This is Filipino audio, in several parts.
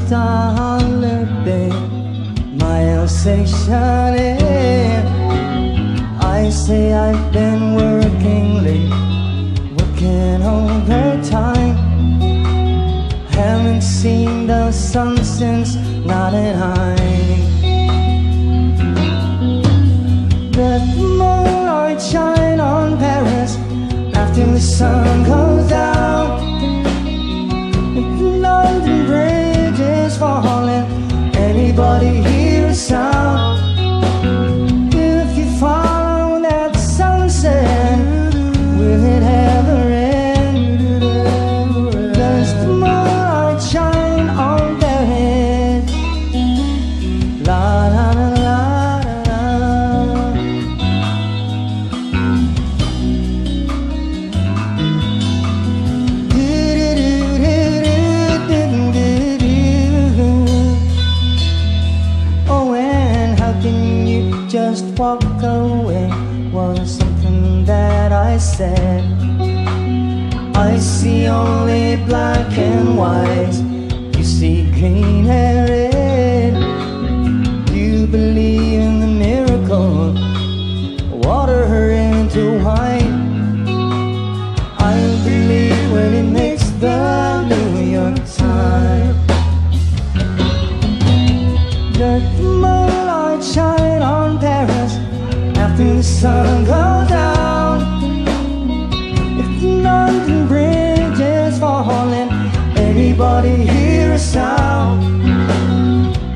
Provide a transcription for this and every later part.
just a holiday, my Alsatian air. I say I've been working late, working overtime. Haven't seen the sun since '99. The moonlight shine on Paris after the sun goes down. London Bridge is falling. Anybody hear a sound? If you follow that sunset, will it ever end? Does the moonlight shine on their head? La la la la la. Oh, and how can you just walk away? Was something that I said. I see only black and white. You see green and red. You believe in the miracle, water her into wine. I believe when it makes the New York Times. The moonlight shine on Paris after the sun goes down. If the London Bridge is falling, anybody hear a sound?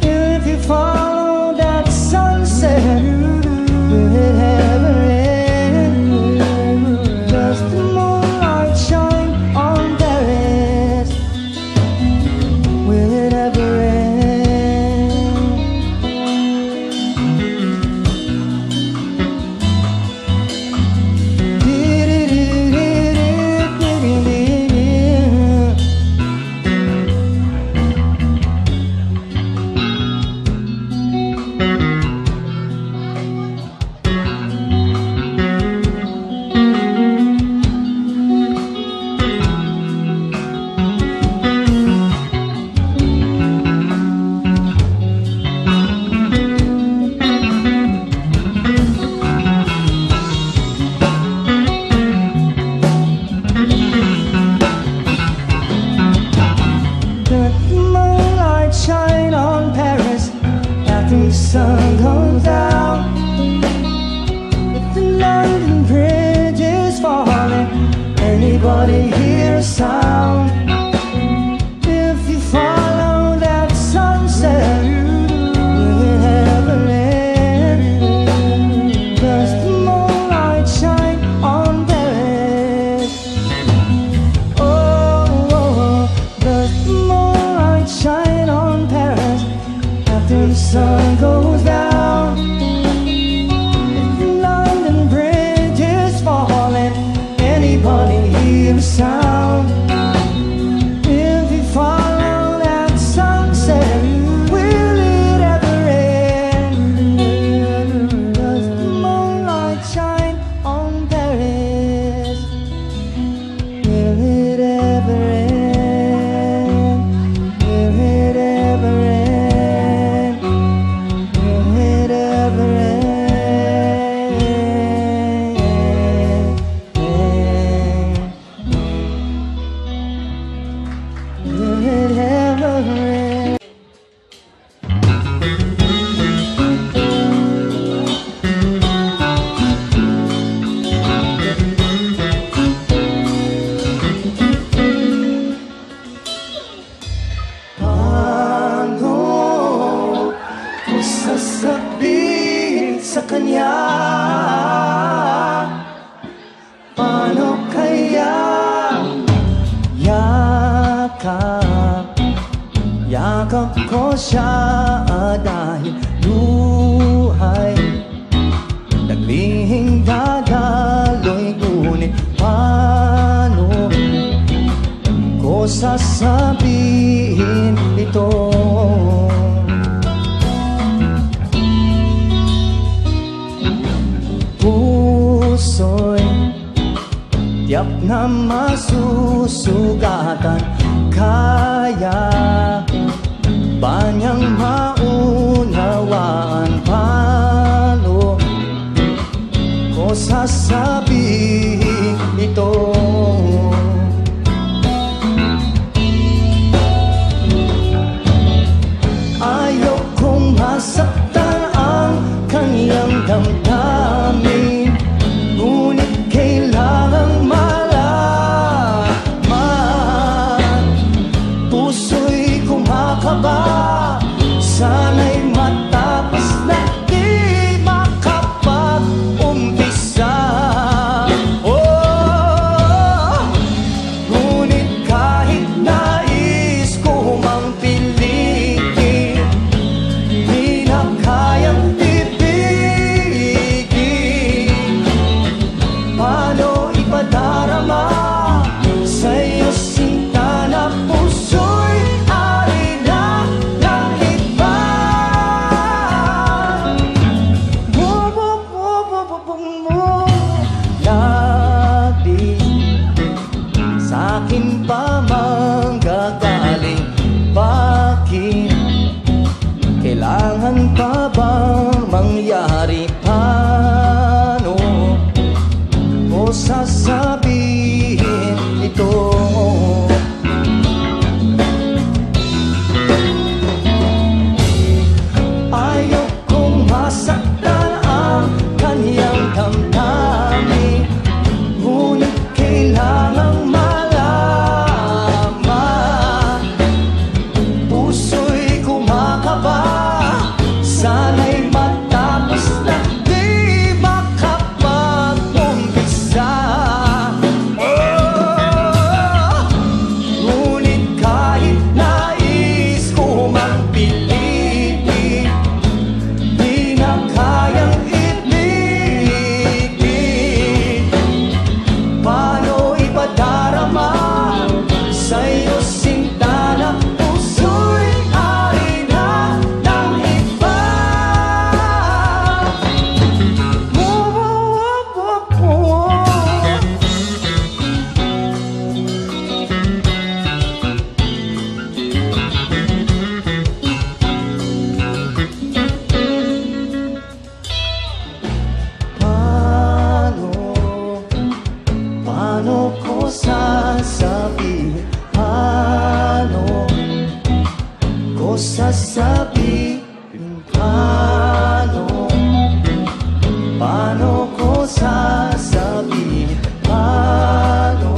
If you follow that sunset, will it ever end? Does the moonlight shine on Paris? Will it ever end? Sun goes down. If the London Bridge is falling, anybody hear a sound? If you follow that sunset, will it ever end? Does the moonlight shine on Paris? Oh, does the moonlight shine on Paris after the sun goes down? If the London Bridge is falling, anybody hear a sound? If you follow that sunset, will it ever end? Does the moonlight shine on Paris? Will it ever end? Will it ever end? Will it ever end? Will it ever end? Paano ko sasabihin sa kanya? Paano kaya yakap ko siya dahil buhay naglihing dadaloy, ngunit paano ko sasabihin ito? Puso'y tiyak na masusugatan, kaya ba niyang maunawaan? Paano ko sasabihin ito? Ayaw kong masaktan ang kanyang damdamin, ngunit kailangang malaman. Puso'y kumakaba, sana'y matapos na di makapag-umpisa. Oh, ngunit kahit nais ko mang pilitin, di na kayang ibigin. Paano ipadarama sa'yo sinta na puso'y ari na ng iba? Mo lagi sa'kin pa manggagaling? Bakit kailangan pa bang mangyari? Paano ko sasabihin ito? Ayaw kong masaktan ang kanyang damdamin, ngunit kailangang malaman. Puso'y kumakaba, sana'y matapos na di makapag-umpisa. Oh, ngunit kahit nais ko mang pilitin, di na kayang ibigin. Paano ipadarama sa'yo sinta na puso'y ari na ng iba? Paano ko sasabihin? Paano ko sasabihin? Paano ko sasabihin? Paano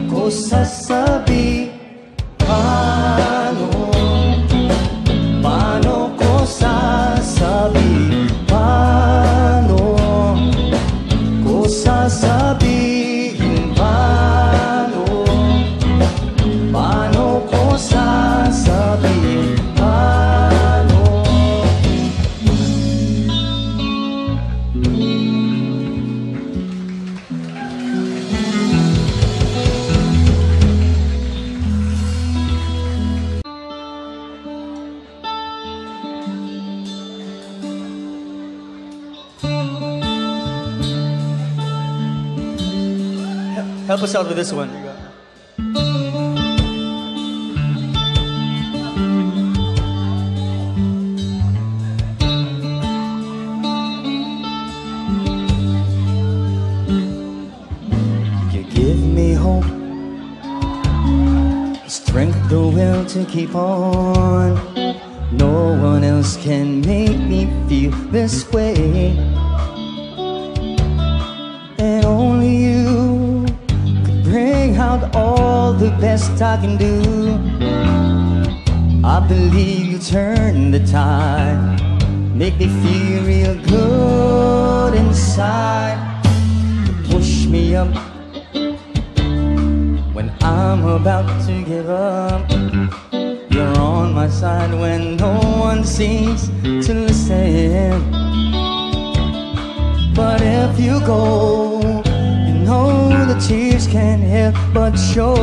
ko sasabihin? Paano ko sasabihin? Paano ko sasabihin? Paano ko sasabihin? Help us out with this one. You give me hope, strength, the will to keep on. No one else can make me feel this way, and only you could bring out all the best I can do. I believe you turn the tide, make me feel real good inside. You push me up when I'm about to give up. You're on my side when no one seems to listen. But if you go, you know the tears can't help but show.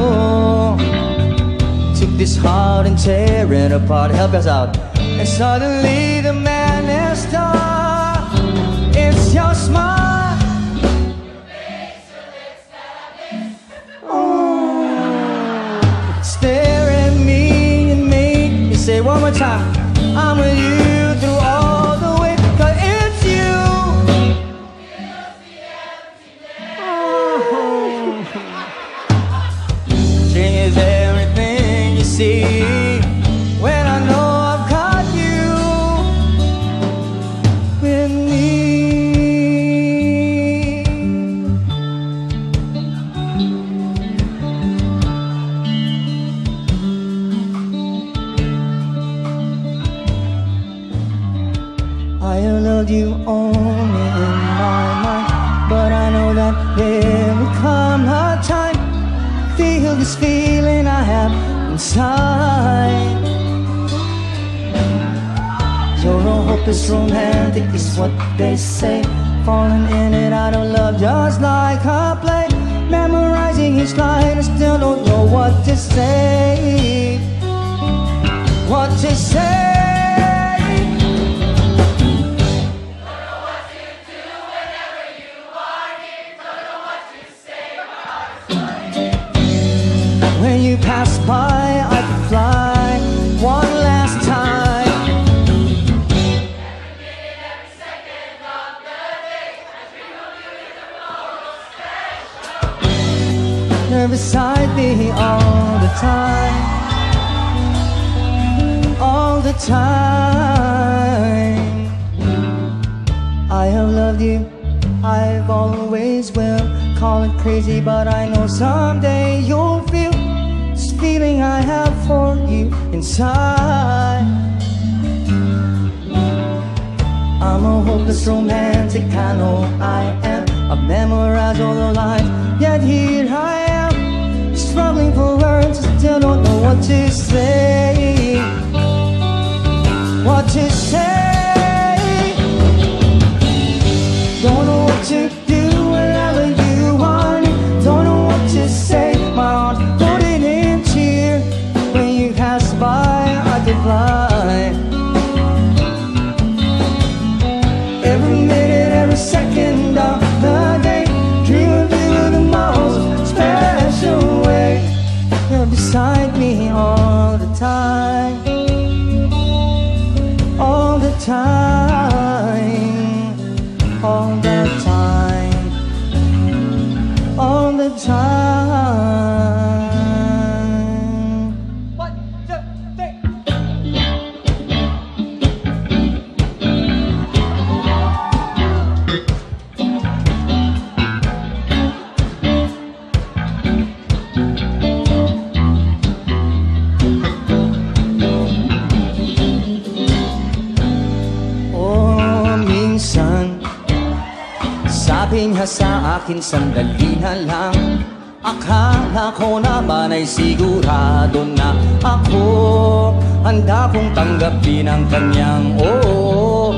Took this heart and tear it apart. Help us out. And suddenly the madness starts. It's your smile. Stare at me and make say one more time, I'm with you through all the way, 'cause it's you. Oh. Changes everything you see when I know I've got you with me. I have loved you only in my mind, but I know that there will come a time, feel this feeling I have inside. You're a hopeless romantic is what they say, falling in and out of love just like a play, memorizing each line, I still don't know what to say. What to say. When you pass by, I could fly one last time. Every second of the day, I dream of you in the most special. You're beside me all the time, all the time. I have loved you, I've always will. Call it crazy, but I know someday you'll feel this feeling I have for you inside. I'm a hopeless romantic, I know I am. I've memorized all the lines, yet here I am, struggling for words, still don't know what to say. What to say. Don't know what to do whenever you want it. Don't know what to say. My heart floating in tears. When you pass by, I could fly. Every minute, every second of the day, dream of you in the most special way. You're beside me all the time, all the time, all the time, all the time. 1, 2, 3. Oh, minsan sabi niya sa akin, sandali na lang. Akala ko naman ay sigurado na ako, handa kong tanggapin ang kanyang oo.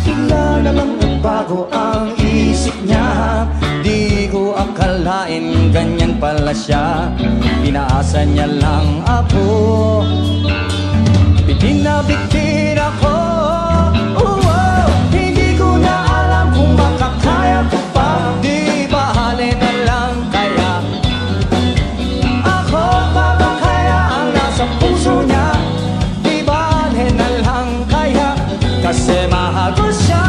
Bigla na lang nagbago ang isip niya, di ko akalain ganyan pala siya. Inaasa niya lang ako, bitin na bitin ako. Makakaya ko pa, di bahali na lang kaya. Ako pa ba kaya ang nasa puso niya? Di bahali na lang kaya, kasi mahal ko siya.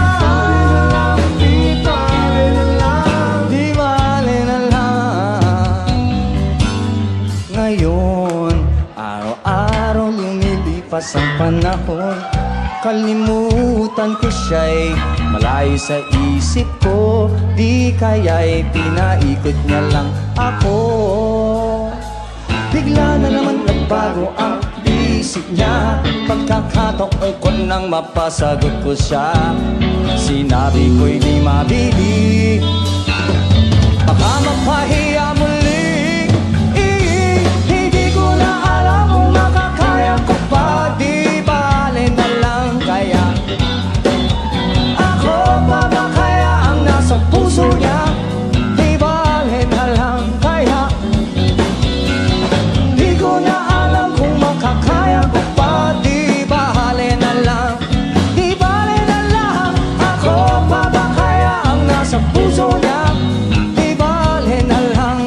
Di bahali na lang, di bahali na lang. Ngayon, araw-araw lumilipas ang panahon, kalimutan ko siya'y malayo sa isip ko. Di kaya'y pinaikot niya lang ako. Bigla na naman nagbago ang isip niya, pagkakataon ko nang mapasagot ko siya. Sinabi ko'y di mabili, baka mapahiya muli. Hindi ko na alam kung makakaya ko pa, di bale na lang kaya. Ako pa ba kaya ang nasa puso niya? Di bale na lang kaya. Di ko na alam kung makakaya ko pa, di bale na lang. Di bale na lang. Ako pa ba kaya ang nasa puso niya? Di bale na lang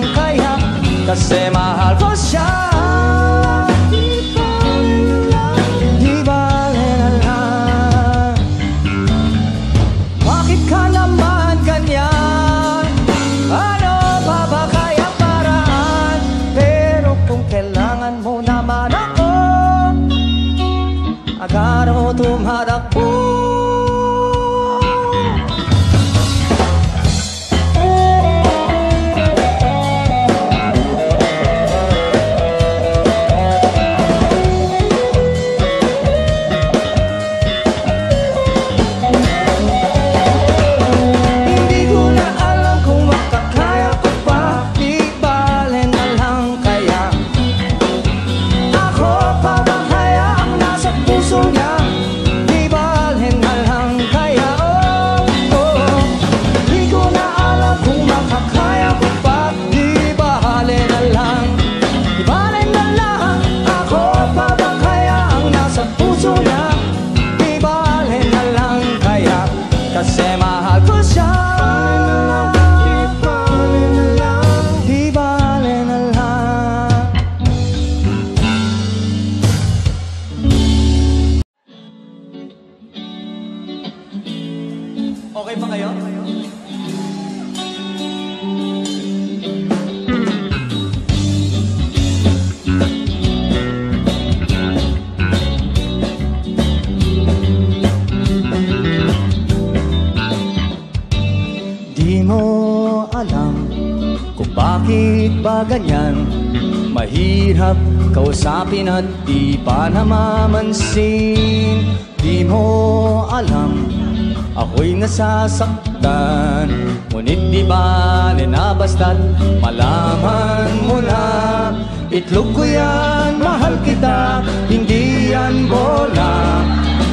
karo tumatakbo. Okay ba kayo? Di mo alam kung bakit ba ganyan. Mahirap kausapin at di pa namamansin. Di mo alam ako'y nasasaktan, ngunit di bale na basta't malaman mo na. Itlog ko yan, mahal kita, hindi yan bola.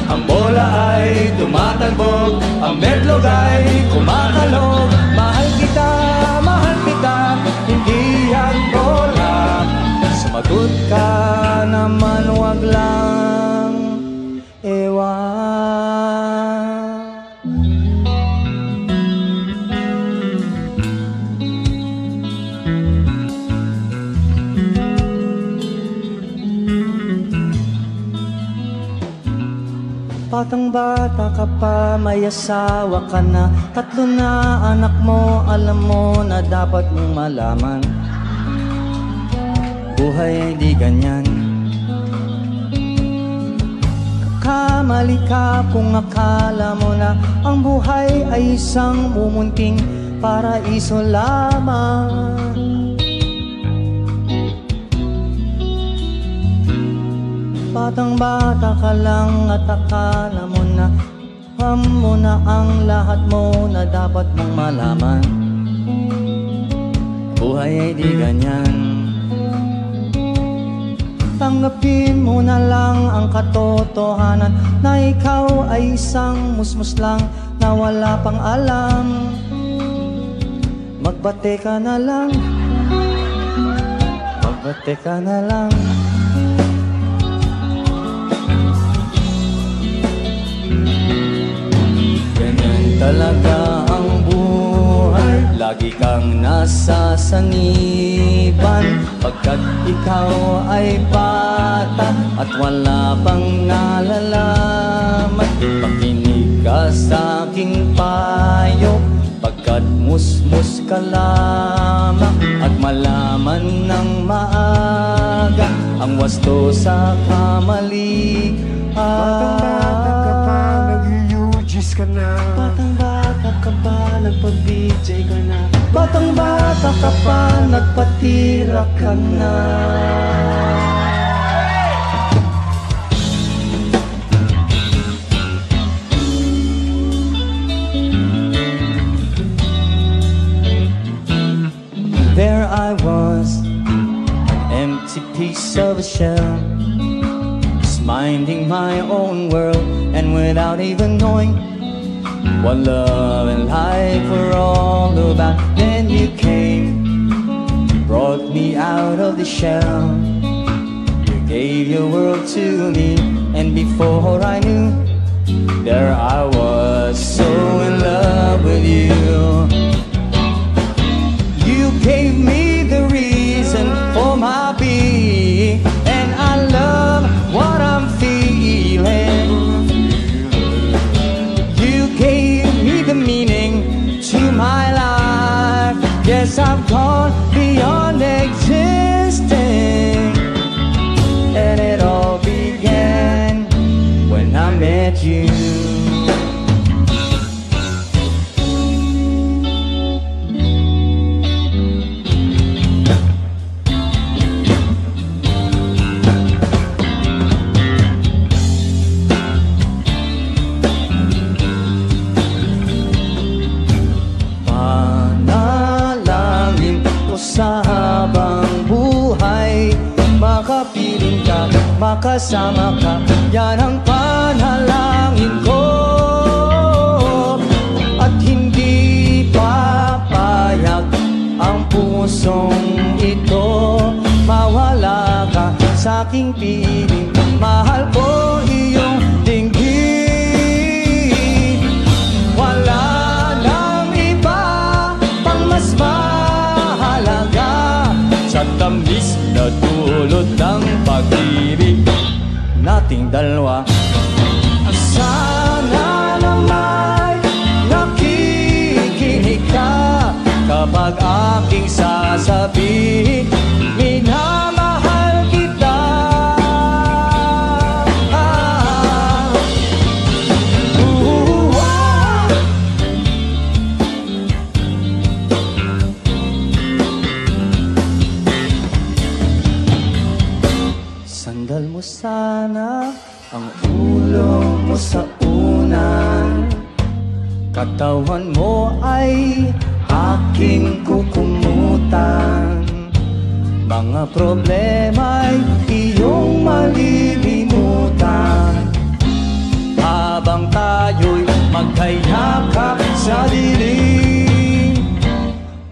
Ang bola ay tumatalbog, ang medlog ay kumakalog. Mahal kita, hindi yan bola. Sumagot ka naman, wag lang ewan. Batang bata ka pa, may asawa ka na, 3 na anak mo, alam mo na dapat mong malaman. Buhay ay di ganyan. Kamali ka kung akala mo na ang buhay ay isang mumunting paraiso lamang. Batang bata ka lang at akala mo na ang lahat mo na dapat mong malaman. Buhay ay di ganyan. Tanggapin mo na lang ang katotohanan na ikaw ay isang musmus lang na wala pang alam. Magbate ka na lang, magbate ka na lang. Talaga ang buhay, lagi kang nasasaniban, pagkat ikaw ay bata at wala pang nalalaman. Makinig ka sa aking payo, pagkat musmus ka lamang, at malaman ng maaga ang wasto sa kamali. Batang-bata ka pa, nag-UGs ka na. Batang-bata ka pa, nagpa-BJ ka na. Batang-bata ka pa, nagpatira ka na. There I was, an empty piece of a shell, minding my own world, and without even knowing what love and life were all about. Then you came, brought me out of the shell. You gave your world to me, and before I knew, there I was, so in love with you. You gave me the reason for my being, and I love what I'm feeling. You gave me the meaning to my life. Yes, I've gone beyond existing. And it all began when makasama ka. Yan ang panalangin ko. At hindi papayag ang pusong ito mawala ka sa aking piling. Mahal ko iyong dinggin. Wala nang iba pang mas mahalaga sa tamis na dulot ng pag-ibig nating dalawa. Sana naman nakikinig ka kapag aking sasabihin, minamahal kita. Sandal mo sana ang ulo mo sa unan, katawan mo ay aking kukumutan. Mga problema'y iyong malilimutan habang tayo'y magkayakap sa dilim.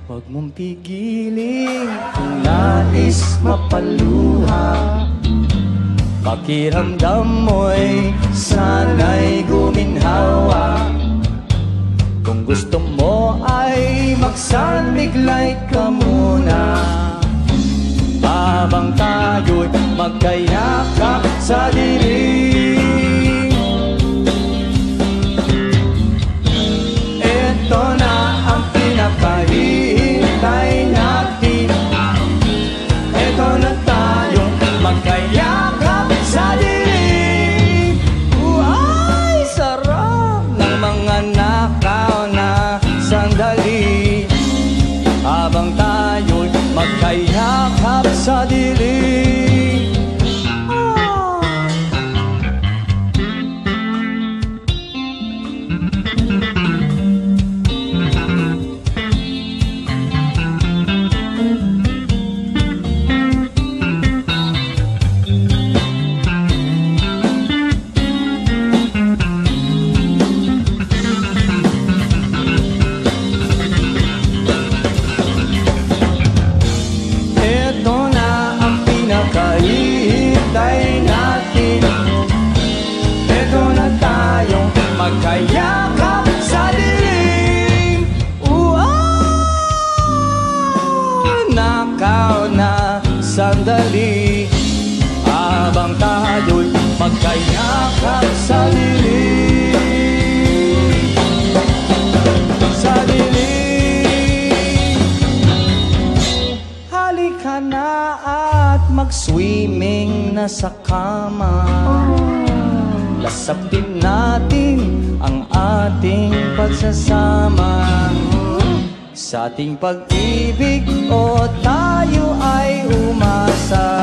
Huwag mong pigilin kung nais mapaluha. Pakiramdam mo'y sana'y guminhawa. Kung gusto mo ay magsanmiglay ka muna habang tayo'y magkayakap sa dilim. Ito na ang pinakahihintay natin. Ito na tayong magkayakap sa dilim. Ay, sarap ng mga nakaw na sandali habang tayo'y magkayakap sa dilim. Magkayakap sa dilim. Nakaw na sandali habang tayo'y magkayakap sa dilim. Sa dilim. Halika na at mag-swimming na sa kama. Lasapin natin ang ating pagsasama sa ating pag-ibig, o tayo ay umasa.